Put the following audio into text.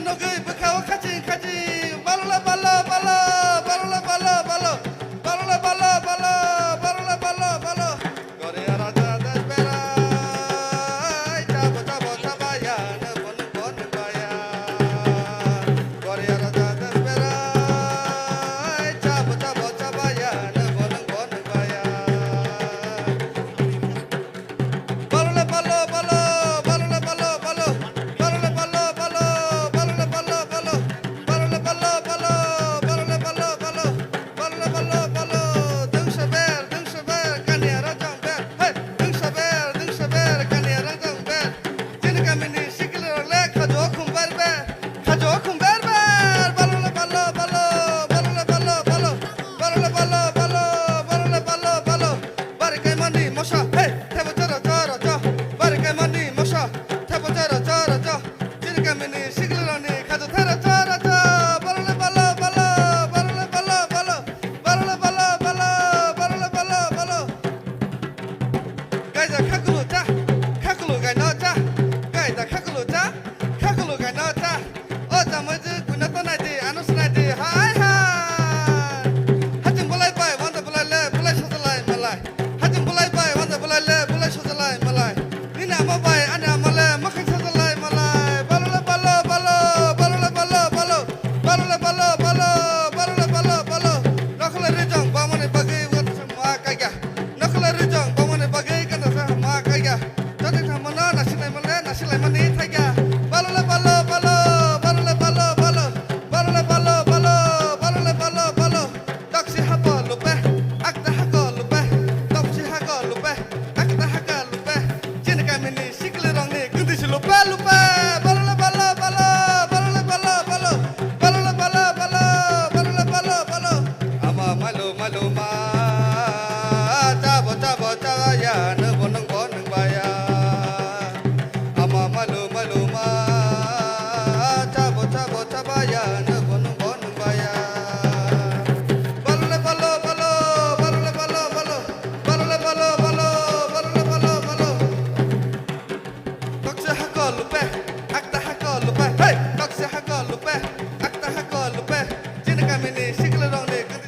নগৈ বখাও খাচিং খাচিং বাললা বালা বালা বাললা বালা বালা বাললা বালা বালা বাললা বালা বালা করে রাজা দেশ বেড়াই যাব যাব সবায়ান বন বন বায়া করে রাজা দেশ বেড়াই যাব যাব সবায়ান বন বন বায়া বাললা বালা বালা বাললা বালা বালা বাললা বালা বালা বাললা বালা বালা বাললা বালা বালা বাললা বালা বালা বাললা বালা বালা dengsa ber kania rajang ber hey dengsa ber kania rajang ber jin kamini sikil le khajo khum ber balala bala bala balala bala bala balala bala bala balala bala bala bar kai mani mosha hey thebo chara chara cha bar kai mani mosha thebo chara chara cha jin kamini sikil ni khajo thara chara cha balala bala bala balala bala bala balala bala bala balala bala bala gai da khakulu gai na cha gai da khakulu gai na cha o jamaji kuna to nai di anus nai di hai hai hajing bulai bai wanda bulai le bulai sojalai malai hajing bulai bai wanda bulai le bulai sojalai malai nina ma bai ana male makhang sojalai malai balala bala bala balala bala bala balala bala bala balala bala bala nakhle rijang bamone bagai wat ma kaya nakhle rijang bamone bagai kana sa ma kaya tadi thamana nasilai mani thaya balala bala bala balala bala bala balala bala bala balala bala bala taksi haka lupe akta haka lupe taksi haka lupe akta haka lupe jin kamini sikle rang ni gundi lupe lupe balala